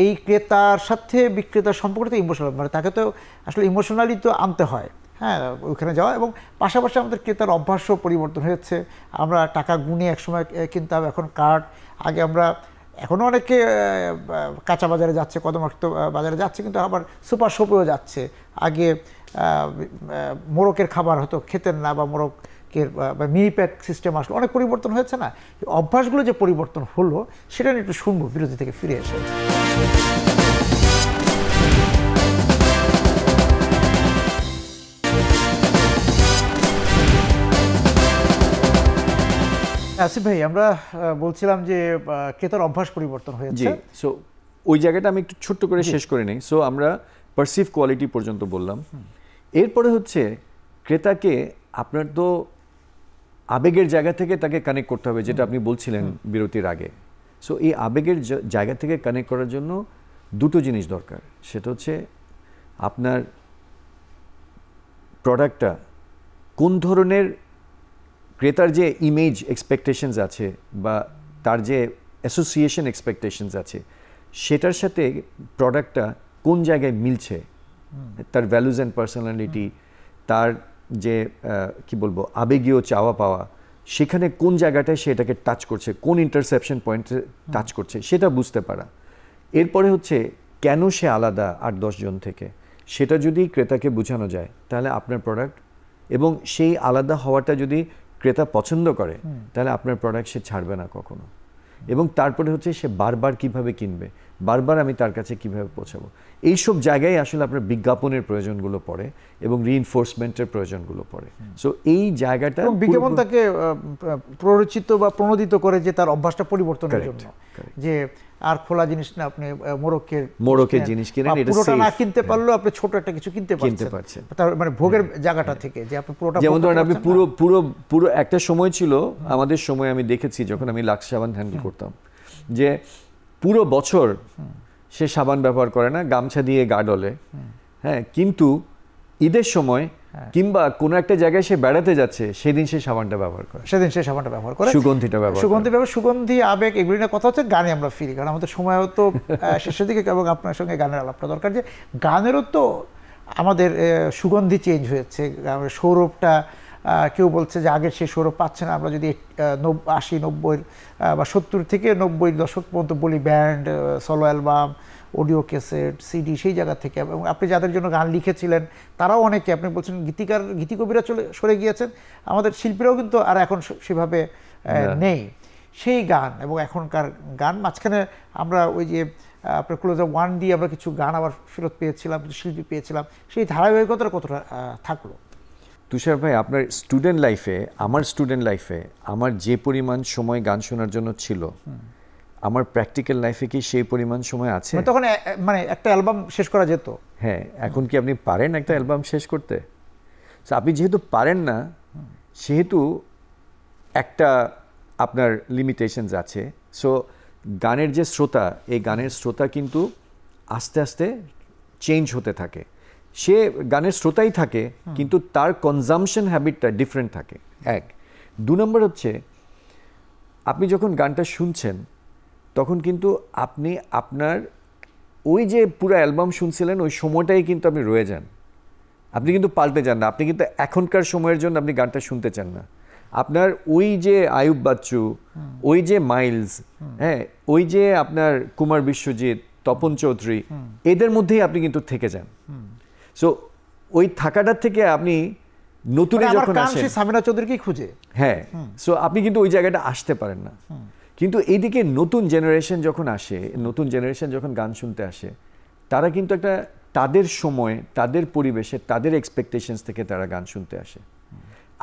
এই ক্রেতার সাথে বিক্রেতার সম্পর্কটা তো ইমোশনাল, মানে তাকে তো আসলে ইমোশনালি তো আনতে হয়, হ্যাঁ, ওইখানে যাওয়া। এবং পাশাপাশি আমাদের ক্রেতার অভ্যাসও পরিবর্তন হয়েছে। আমরা টাকা গুনে একসময় কিনতাম, এখন কার্ড। আগে আমরা, এখনও অনেকে কাঁচা বাজারে যাচ্ছে, কদমাক্ত বাজারে যাচ্ছে, কিন্তু আবার সুপার শপেও যাচ্ছে। আগে মোরকের খাবার হয়তো খেতেন না, বা মোরকের মিনি প্যাক সিস্টেম আসলো, অনেক পরিবর্তন হয়েছে না? অভ্যাসগুলো যে পরিবর্তন হলো সেটা নিয়ে একটু শুনবো বিরতি থেকে ফিরে এসে। আসিফ ভাই, আমরা বলছিলাম যে ক্রেতার অভ্যাস পরিবর্তন হয়েছে।
জি, সো ওই জায়গাটা আমি একটু ছোট্ট করে শেষ করে নিই। সো আমরা পারসিভ কোয়ালিটি পর্যন্ত বললাম। এরপরে হচ্ছে ক্রেতাকে আপনার তো আবেগের জায়গা থেকে তাকে কানেক্ট করতে হবে, যেটা আপনি বলছিলেন বিরতির আগে। সো এই আবেগের জায়গা থেকে কানেক্ট করার জন্য দুটো জিনিস দরকার। সেটা হচ্ছে আপনার প্রোডাক্টটা কোন ধরনের, ক্রেতার যে ইমেজ এক্সপেকটেশনস আছে বা তার যে অ্যাসোসিয়েশন এক্সপেকটেশনস আছে, সেটার সাথে প্রোডাক্টটা কোন জায়গায় মিলছে, তার ভ্যালুজ অ্যান্ড পার্সোনালিটি, তার যে কি বলবো আবেগীয় চাওয়া পাওয়া, সেখানে কোন জায়গাটায় সেটাকে টাচ করছে, কোন ইন্টারসেপশন পয়েন্টে টাচ করছে, সেটা বুঝতে পারা। এরপরে হচ্ছে কেন সে আলাদা 8-10 জন থেকে, সেটা যদি ক্রেতাকে বোঝানো যায়, তাহলে আপনার প্রোডাক্ট, এবং সেই আলাদা হওয়াটা যদি ক্রেতা পছন্দ করে, তাহলে আপনার প্রোডাক্ট সে ছাড়বে না কখনো। এবং তারপরে হচ্ছে সে বারবার কিভাবে কিনবে, বারবার আমি তার কাছে কিভাবে পৌঁছাবো, এইসব জায়গায় আসলে আপনার বিজ্ঞাপনের প্রয়োজনগুলো পড়ে এবং রিইনফোর্সমেন্টের প্রয়োজনগুলো পড়ে। সো এই জায়গাটা
বিজ্ঞাপন তাকে প্ররোচিত বা প্রণোদিত করে যে তার অভ্যাসটা পরিবর্তনের জন্য, যে আর খোলা জিনিস না, আপনি মোরকের জিনিস কিনেন, পুরোটা না কিনতে পারলেও আপনি ছোট একটা কিছু কিনতে পারছেন, তার মানে ভোগের জায়গাটা থেকে, যে আপনি পুরোটা,
যেমন ধরেন আপনি পুরো একটা সময় ছিল আমাদের সময়, আমি দেখেছি যখন আমি লাক্স সাবান হ্যান্ডেল করতাম, যে পুরো বছর সে সাবান ব্যবহার করে না, গামছা দিয়ে গা ডলে, হ্যাঁ, কিন্তু ঈদের সময় কিংবা কোনো একটা জায়গায় সে বেড়াতে যাচ্ছে, সেদিন সে সাবানটা ব্যবহার করে, সুগন্ধিটা ব্যবহার,
সুগন্ধি, আবেগ, এগুলি নিয়ে কথা হচ্ছে। গানে আমরা ফিরি, কারণ আমাদের সময় তো শেষের দিকে, এবং আপনার সঙ্গে গানের আলাপটা দরকার। যে গানেরও তো আমাদের সুগন্ধি চেঞ্জ হয়েছে, সৌরভটা কেউ বলছে যে আগের সেই সৌরভ পাচ্ছে না। আমরা যদি 80, 90 বা 70 থেকে 90 দশক পর্যন্ত বলি, band, solo album, audio cassette, CD, সেই জায়গা থেকে। এবং আপনি যাদের জন্য গান লিখেছিলেন তারাও অনেকে, আপনি বলছেন গীতিকবিরা সরে গিয়েছেন, আমাদের শিল্পীরাও কিন্তু আর এখন সেভাবে নেই। সেই গান এবং এখনকার গান, মাঝখানে আমরা ওই যে আপনার ক্লোজার 1 দিয়ে আমরা কিছু গান আবার ফেরত পেয়েছিলাম, কিছু শিল্পী পেয়েছিলাম, সেই ধারাবাহিকতাটা কতটা থাকলো?
তুষার ভাই, আপনার স্টুডেন্ট লাইফে, আমার স্টুডেন্ট লাইফে আমার যে পরিমাণ সময় গান শোনার জন্য ছিল, আমার প্র্যাকটিক্যাল লাইফে কি সেই পরিমাণ সময় আছে?
তখন মানে একটা অ্যালবাম শেষ করা যেত।
হ্যাঁ, এখন কি আপনি পারেন একটা অ্যালবাম শেষ করতে? আপনি যেহেতু পারেন না, সেহেতু একটা আপনার লিমিটেশনস আছে। সো গানের যে শ্রোতা, এই গানের শ্রোতা কিন্তু আস্তে আস্তে চেঞ্জ হতে থাকে। সে গানের শ্রোতাই থাকে, কিন্তু তার কনজামশন হ্যাবিটটা ডিফারেন্ট থাকে, 1। 2 নম্বর হচ্ছে, আপনি যখন গানটা শুনছেন তখন কিন্তু আপনি আপনার ওই যে পুরো অ্যালবাম শুনছিলেন ওই সময়টাই কিন্তু আপনি রয়ে যান, আপনি কিন্তু পাল্টে যান না। আপনি কিন্তু এখনকার সময়ের জন্য আপনি গানটা শুনতে চান না। আপনার ওই যে আয়ুব বাচ্চু, ওই যে মাইলস, হ্যাঁ, ওই যে আপনার কুমার বিশ্বজিৎ, তপন চৌধুরী, এদের মধ্যেই আপনি কিন্তু থেকে যান। সো ওই থাকাটার থেকে আপনি নতুন যখন আসেন,
সামিনা চৌধুরীকেই খুঁজে,
হ্যাঁ, সো আপনি কিন্তু ওই জায়গাটা আসতে পারেন না। কিন্তু এইদিকে নতুন জেনারেশন যখন আসে, নতুন জেনারেশন যখন গান শুনতে আসে, তারা কিন্তু একটা তাদের সময়, তাদের পরিবেশে, তাদের এক্সপেকটেশনস থেকে তারা গান শুনতে আসে।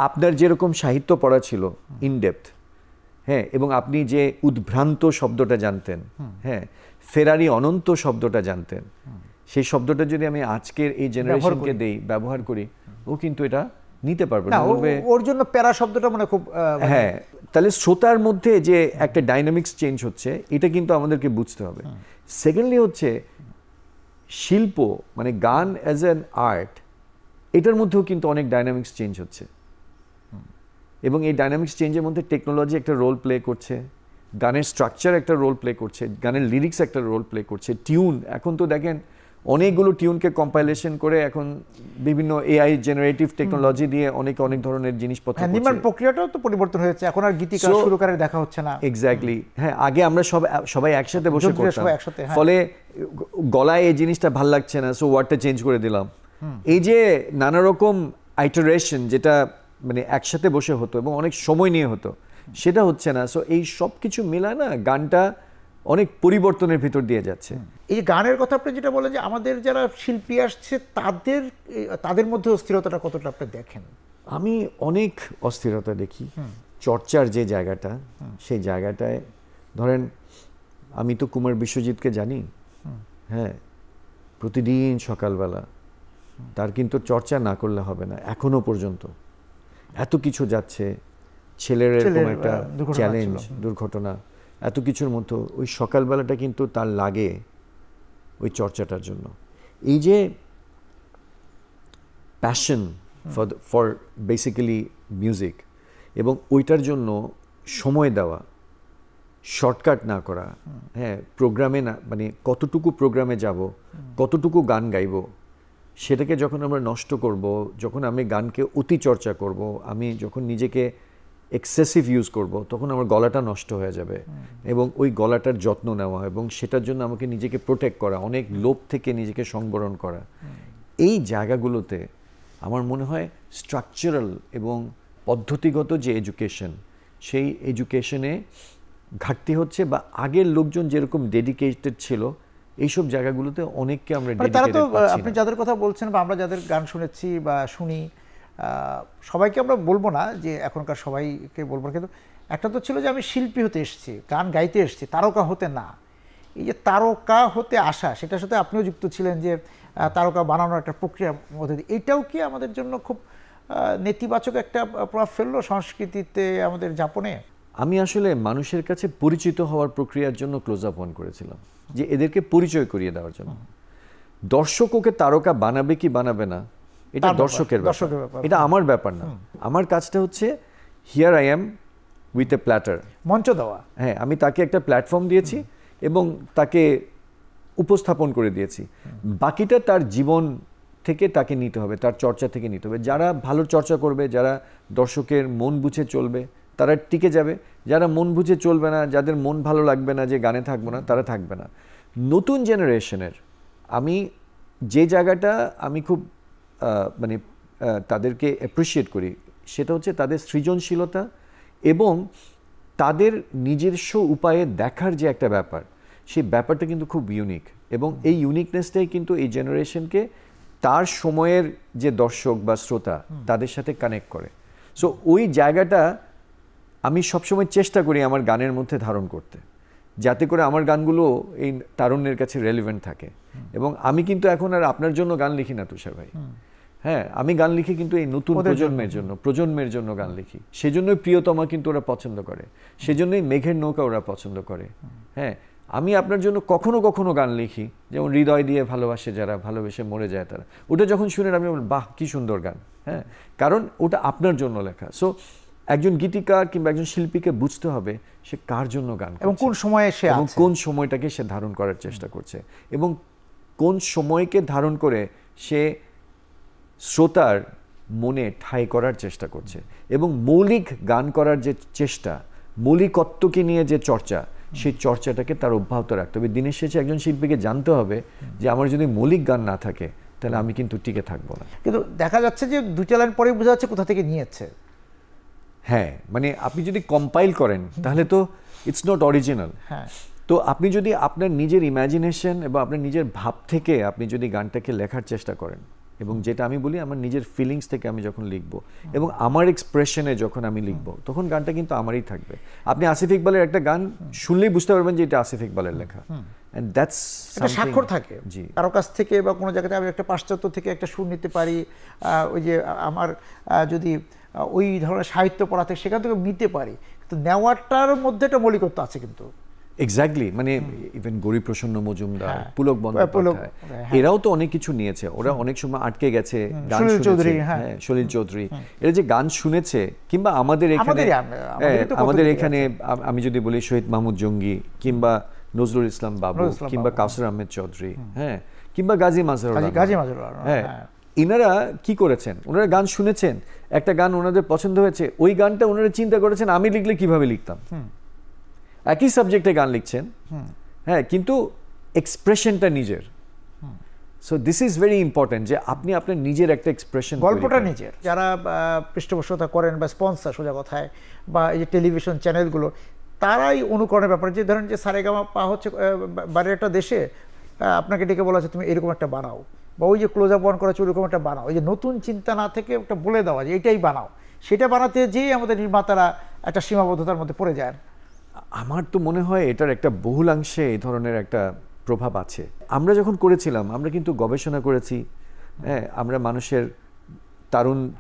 আপনার যেরকম সাহিত্য পড়া ছিল ইনডেপথ, হ্যাঁ, এবং আপনি যে উদ্ভ্রান্ত শব্দটা জানতেন, হ্যাঁ, ফেরারি অনন্ত শব্দটা জানতেন, সেই শব্দটা যদি আমি আজকের এই জেনারেশনকে দেই, ব্যবহার করি, ও কিন্তু এটা নিতে পারবে না, বলবে
ওর জন্য প্যারা শব্দটা মানে খুব,
হ্যাঁ। তাহলে শ্রোতার মধ্যে যে একটা ডাইনামিক্স চেঞ্জ হচ্ছে, এটা কিন্তু আমাদেরকে বুঝতে হবে। সেকেন্ডলি হচ্ছে শিল্প, মানে গান অ্যাজ অ্যান আর্ট, এটার মধ্যেও কিন্তু অনেক ডাইনামিক্স চেঞ্জ হচ্ছে, এবং এই ডাইনামিক্স চেঞ্জের মধ্যে টেকনোলজি একটা রোল প্লে করছে, গানের স্ট্রাকচার একটা রোল প্লে করছে, গানের লিরিক্স একটা রোল প্লে করছে, টিউন। এখন তো দেখেন অনেকগুলো টিউনকে কম্পাইলেশন করে এখন বিভিন্ন এআই জেনারেটিভ টেকনোলজি দিয়ে অনেক ধরনের জিনিসপত্র করছে।
নির্মাণ প্রক্রিয়াটাও তো পরিবর্তন হয়েছে, এখন আর গীতিকার সুরকারের দেখা হচ্ছে না।
এক্স্যাক্টলি, হ্যাঁ, আগে আমরা সবাই একসাথে বসে করতাম, ফলে গলায় এই জিনিসটা ভাল লাগছে না, সো ওয়ার্ডটা চেঞ্জ করে দিলাম। এই যে নানা রকম আইটারেশন যেটা মানে একসাথে বসে হতো এবং অনেক সময় নিয়ে হতো, সেটা হচ্ছে না। সো এই সব কিছু মেলায় না গানটা অনেক পরিবর্তনের ভিতর দিয়ে যাচ্ছে।
এই যে গানের কথা আপনি যেটা বলেন যে আমাদের যারা শিল্পী আসছে তাদের মধ্যে অস্থিরতাটা কতটা আপনি দেখেন?
আমি অনেক অস্থিরতা দেখি। চর্চার যে জায়গাটা, সেই জায়গাটায় ধরেন আমি তো কুমার বিশ্বজিৎকে জানি, হ্যাঁ, প্রতিদিন সকালবেলা তার কিন্তু চর্চা না করলে হবে না। এখনো পর্যন্ত এত কিছু যাচ্ছে, ছেলের এরকম একটা চ্যালেঞ্জ, দুর্ঘটনা, এত কিছুর মতো ওই সকালবেলাটা কিন্তু তার লাগে ওই চর্চাটার জন্য। এই যে প্যাশন ফর বেসিক্যালি মিউজিক, এবং ওইটার জন্য সময় দেওয়া, শর্টকাট না করা, হ্যাঁ, প্রোগ্রামে না, মানে কতটুকু প্রোগ্রামে যাব, কতটুকু গান গাইব, সেটাকে যখন আমরা নষ্ট করব, যখন আমি গানকে অতি চর্চা করব, আমি যখন নিজেকে এক্সেসিভ ইউজ করব, তখন আমার গলাটা নষ্ট হয়ে যাবে। এবং ওই গলাটার যত্ন নেওয়া এবং সেটার জন্য আমাকে নিজেকে প্রোটেক্ট করা, অনেক লোভ থেকে নিজেকে সংবরণ করা, এই জায়গাগুলোতে আমার মনে হয় স্ট্রাকচারাল এবং পদ্ধতিগত যে এডুকেশন, সেই এডুকেশনে ঘাটতি হচ্ছে, বা আগের লোকজন যেরকম ডেডিকেটেড ছিল এইসব জায়গাগুলোতে অনেককে আমরা
ডেডিকেটেড পাচ্ছি না। আপনি যাদের কথা বলছেন বা আমরা যাদের গান শুনেছি বা শুনি, সবাইকে আমরা বলবো না যে এখনকার সবাইকে বলবো, কিন্তু একটা তো ছিল যে আমি শিল্পী হতে এসেছি, গান গাইতে এসেছি, তারকা হতে না। এই যে তারকা হতে আসা, সেটার সাথে আপনিও যুক্ত ছিলেন, যে তারকা বানানোর একটা প্রক্রিয়ার মধ্যে দিয়ে, এটাও কি আমাদের জন্য খুব নেতিবাচক একটা প্রভাব ফেললো সংস্কৃতিতে, আমাদের যাপনে?
আমি আসলে মানুষের কাছে পরিচিত হওয়ার প্রক্রিয়ার জন্য ক্লোজ আপ অন করেছিলাম, যে এদেরকে পরিচয় করিয়ে দেওয়ার জন্য। দর্শক ওকে তারকা বানাবে কি বানাবে না, এটা দর্শকের ব্যাপার, এটা আমার ব্যাপার না। আমার কাজটা হচ্ছে here I am with a platter,
মঞ্চ দেওয়া।
হ্যাঁ, আমি তাকে একটা প্ল্যাটফর্ম দিয়েছি এবং তাকে উপস্থাপন করে দিয়েছি। বাকিটা তার জীবন থেকে তাকে নিতে হবে, তার চর্চা থেকে নিতে হবে। যারা ভালো চর্চা করবে, যারা দর্শকের মন বুঝে চলবে, তারা টিকে যাবে। যারা মন বুঝে চলবে না, যাদের মন ভালো লাগবে না, যে গানে থাকবে না, তারা থাকবে না। নতুন জেনারেশনের আমি যে জায়গাটা আমি খুব মানে তাদেরকে অ্যাপ্রিসিয়েট করি, সেটা হচ্ছে তাদের সৃজনশীলতা এবং তাদের নিজস্ব উপায়ে দেখার যে একটা ব্যাপার, সেই ব্যাপারটা কিন্তু খুব ইউনিক। এবং এই ইউনিকনেসটাই কিন্তু এই জেনারেশনকে তার সময়ের যে দর্শক বা শ্রোতা, তাদের সাথে কানেক্ট করে। সো ওই জায়গাটা আমি সবসময় চেষ্টা করি আমার গানের মধ্যে ধারণ করতে, যাতে করে আমার গানগুলো এই তারুণ্যের কাছে রেলিভেন্ট থাকে। এবং আমি কিন্তু এখন আর আপনার জন্য গান লিখি না তুষার ভাই, হ্যাঁ, আমি গান লিখি কিন্তু এই নতুন প্রজন্মের জন্য গান লিখি। সেজন্যই প্রিয়তমা কিন্তু ওরা পছন্দ করে, সেজন্যই মেঘের নৌকা ওরা পছন্দ করে। হ্যাঁ, আমি আপনার জন্য কখনো কখনো গান লিখি, যেমন হৃদয় দিয়ে ভালোবাসে যারা, ভালোবেসে মরে যায় তারা। ওটা যখন শুনেন আমি বলি বাহ কি সুন্দর গান, হ্যাঁ, কারণ ওটা আপনার জন্য লেখা। সো একজন গীতিকার কিংবা একজন শিল্পীকে বুঝতে হবে সে কার জন্য গান করছে,
এবং কোন সময়ে সে
এবং কোন সময়টাকে সে ধারণ করার চেষ্টা করছে, এবং কোন সময়কে ধারণ করে সে শ্রোতার মনে ঠাঁই করার চেষ্টা করছে। এবং মৌলিক গান করার যে চেষ্টা, মৌলিকত্বকে নিয়ে যে চর্চা, সেই চর্চাটাকে তার অব্যাহত রাখতে হবে। দিনের শেষে একজন শিল্পীকে জানতে হবে যে আমার যদি মৌলিক গান না থাকে তাহলে আমি কিন্তু টিকে থাকবো না।
কিন্তু দেখা যাচ্ছে যে দুইটা লাইন পরে বোঝা যাচ্ছে কোথা থেকে নিয়েছে।
হ্যাঁ, মানে আপনি যদি কম্পাইল করেন তাহলে তো ইটস নট অরিজিনাল।
হ্যাঁ,
তো আপনি যদি আপনার নিজের ইমাজিনেশন এবং আপনার নিজের ভাব থেকে আপনি যদি গানটাকে লেখার চেষ্টা করেন, এবং যেটা আমি বলি আমার নিজের ফিলিংস থেকে আমি যখন লিখবো এবং আমার এক্সপ্রেশনে যখন আমি লিখবো, তখন গানটা কিন্তু আমারই থাকবে। আপনি আসিফ ইকবালের একটা গান শুনলেই বুঝতে পারবেন যে এটা আসিফ ইকবালের লেখা, এন্ড দ্যাটস
একটা স্বাক্ষর থাকে কারো কাছ থেকে বা কোনো জায়গাতে। আমি একটা পাশ্চাত্য থেকে একটা সুর নিতে পারি, ওই যে আমার যদি ওই ধরনের সাহিত্য পড়া থেকে সেখান থেকে নিতে পারি, কিন্তু নেওয়াটার মধ্যে একটা মৌলিকত্ব আছে। কিন্তু
এক্স্যাক্টলি, মানে ইভেন গৌরীপ্রসন্ন মজুমদার, পুলক বন্দ্যোপাধ্যায়, এরাও তো অনেক কিছু নিয়েছে। ওরা অনেক সময় আটকে গেছে, গান শুনেছে, সলিল চৌধুরী, এরা যে গান শুনেছে, কিংবা আমাদের এখানে আমি যদি বলি শহীদ মাহমুদ জঙ্গি, কিংবা নজরুল ইসলাম বাবু, কিংবা কাউসার আহমেদ চৌধুরী, হ্যাঁ, কিংবা গাজী মাজহারুল আলম, হ্যাঁ, ইনারা কি করেছেন? ওনারা গান শুনেছেন, একটা গান ওনাদের পছন্দ হয়েছে, ওই গানটা ওনারা চিন্তা করেছেন আমি লিখলে কিভাবে লিখতাম। একই সাবজেক্টে গান লিখছেন, হ্যাঁ, কিন্তু এক্সপ্রেশনটা নিজের। So this is very important যে আপনি আপনার নিজের একটা এক্সপ্রেশন,
গল্পটা নিজের। যারা পৃষ্ঠপোষকতা করেন বা স্পন্সর সোজা কথায়, বা এই যে টেলিভিশন চ্যানেলগুলো, তারাই অনুকরণের ব্যাপারে, যে ধরেন যে সারেগামা হচ্ছে বাইরের একটা দেশে, আপনাকে ডেকে বলা হচ্ছে তুমি এরকম একটা বানাও, বা ওই যে ক্লোজ আপ ওয়ান করা হচ্ছে ওরকম একটা বানাও। এই যে নতুন চিন্তা না থেকে একটা বলে দেওয়া যে এটাই বানাও, সেটা বানাতে যেয়ে আমাদের নির্মাতারা একটা সীমাবদ্ধতার মধ্যে পড়ে যায়।
আমার তো মনে হয় এটার একটা বহুলাংশে এই ধরনের একটা প্রভাব আছে। আমরা যখন করেছিলাম, আমরা কিন্তু গবেষণা করেছি, হ্যাঁ, আমরা মানুষের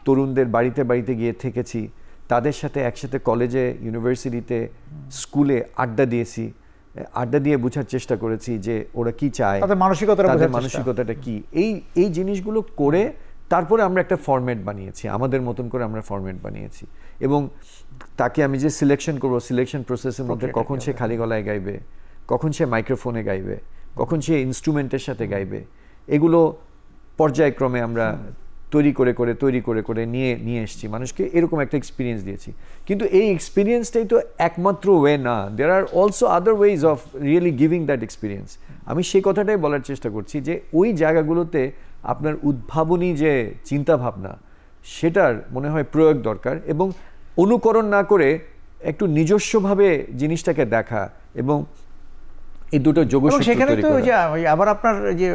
তরুণদের বাড়িতে বাড়িতে গিয়ে থেকেছি, তাদের সাথে একসাথে কলেজে, ইউনিভার্সিটিতে, স্কুলে আড্ডা দিয়েছি, আড্ডা দিয়ে বোঝার চেষ্টা করেছি যে ওরা কি চায়, তাদের মানসিকতাটা কি। এই জিনিসগুলো করে তারপরে আমরা একটা ফরম্যাট বানিয়েছি, আমাদের মতন করে আমরা ফরম্যাট বানিয়েছি। এবং তাকে আমি যে সিলেকশন করবো, সিলেকশন প্রসেসের মধ্যে কখন সে খালি গলায় গাইবে, কখন সে মাইক্রোফোনে গাইবে, কখন সে ইনস্ট্রুমেন্টের সাথে গাইবে, এগুলো পর্যায়ক্রমে আমরা তৈরি করে নিয়ে এসেছি, মানুষকে এরকম একটা এক্সপিরিয়েন্স দিয়েছি। কিন্তু এই এক্সপিরিয়েন্সটাই তো একমাত্র ওয়ে না, there are also other ways of really giving that experience. আমি সেই কথাটাই বলার চেষ্টা করছি যে ওই জায়গাগুলোতে আপনার উদ্ভাবনী যে চিন্তাভাবনা, সেটার মনে হয় প্রয়োগ দরকার, এবং অনুকরণ না করে একটু নিজস্বভাবে জিনিসটাকে দেখা, এবং এই দুটো যোগসূত্র তৈরি করা।
আবার আপনার যে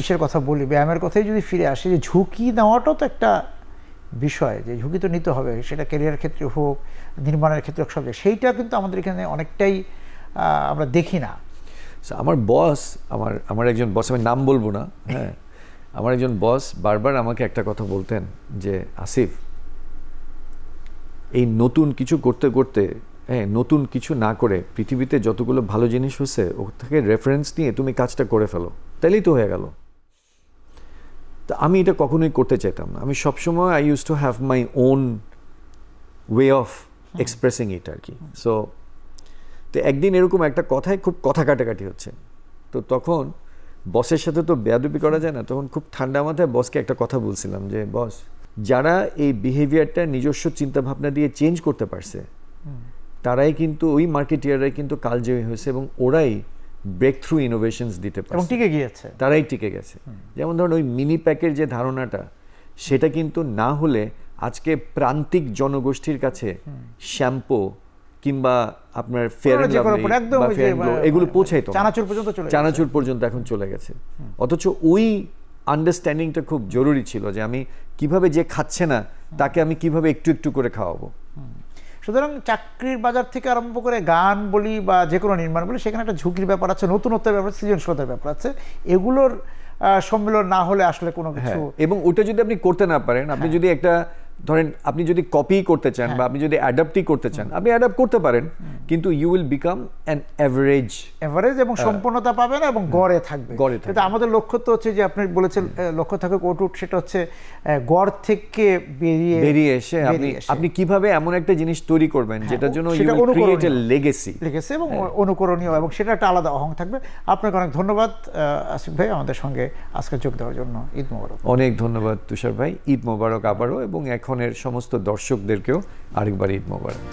ইসের কথা বলি, ব্যায়ামের কথাই যদি ফিরে আসে, যে ঝুঁকি নেওয়াটাও তো একটা বিষয়, যে ঝুঁকি তো নিতে হবে, সেটা ক্যারিয়ার ক্ষেত্রে হোক, নির্মাণের ক্ষেত্রে হোক, সব জায়গায়। সেইটা কিন্তু আমাদের এখানে অনেকটাই আমরা দেখি না।
আমার বস, আমার একজন বস, আমি নাম বলবো না, হ্যাঁ, আমার একজন বস বারবার আমাকে একটা কথা বলতেন যে আসিফ, এই নতুন কিছু করতে করতে, হ্যাঁ, নতুন কিছু না করে পৃথিবীতে যতগুলো ভালো জিনিস হয়েছে ওর থেকে রেফারেন্স নিয়ে তুমি কাজটা করে ফেলো, তাইলেই তো হয়ে গেল। তা আমি এটা কখনোই করতে চাইতাম না। আমি সবসময় I use to have my own way of expressing it আর কি। সো তো একদিন এরকম একটা কথায় খুব কথা কাটাকাটি হচ্ছে, তো তখন বসের সাথে তো বেয়াদবি করা যায় না, তখন খুব ঠান্ডা মাথায় বসকে একটা কথা বলছিলাম যে বস, যারা এই বিহেভিয়ারটা নিজস্ব চিন্তাভাবনা দিয়ে চেঞ্জ করতে পারছে, তারাই কিন্তু, ওই মার্কেটিয়াররাই কিন্তু কালজয়ী হয়েছে, এবং ওরাই ব্রেক থ্রু ইনোভেশনস দিতে পারছে এবং টিকে গিয়েছে, তারাই টিকে গেছে। যেমন ধরুন ওই মিনি প্যাকের যে ধারণাটা, সেটা কিন্তু না হলে আজকে প্রান্তিক জনগোষ্ঠীর কাছে শ্যাম্পু কিংবা আপনার ফেয়ার এন্ড লাভলি এগুলো পৌঁছাইতো, চানাচুর পর্যন্ত এখন চলে গেছে। অথচ ওই আন্ডারস্ট্যান্ডিংটা খুব জরুরি ছিল, যে আমি কিভাবে, যে খাচ্ছে না তাকে আমি কিভাবে একটু একটু করে খাওয়াবো।
সুতরাং চাকরির বাজার থেকে আরম্ভ করে গান বলি বা যে কোনো নির্মাণ বলি, সেখানে একটা ঝুঁকির ব্যাপার আছে, নতুনত্বের ব্যাপার, সৃজনশীলতার ব্যাপার আছে। এগুলোর সম্মিলন না হলে আসলে কোনো কিছু,
এবং ওটা যদি আপনি করতে না পারেন, আপনি যদি একটা ধরেন আপনি যদি কপি করতে চান বা আপনি যদি অ্যাডাপ্টই করতে চান, আপনি অ্যাডাপ্ট করতে পারেন, কিন্তু you will become an average
এবং সম্পূর্ণতা পাবে না এবং গড়ে থাকবে। কিন্তু আমাদের লক্ষ্য তো হচ্ছে, যে আপনি বলেছেন লক্ষ্য থাকে অটুট, সেটা হচ্ছে গড় থেকে বেরিয়ে এসে
আপনি কিভাবে এমন একটা জিনিস তৈরি করবেন যেটার জন্য you will create a legacy
এবং অনুকরণীয়, এবং সেটা একটা আলাদা অহং থাকবে। আপনাকে অনেক ধন্যবাদ আসিফ ভাই আমাদের সঙ্গে আজকে যোগ দেওয়ার জন্য। ঈদ মোবারক।
অনেক ধন্যবাদ তুষার ভাই, ঈদ মোবারক আবারও, এবং এখনের সমস্ত দর্শকদেরকেও আরেকবার ঈদ মোবারক।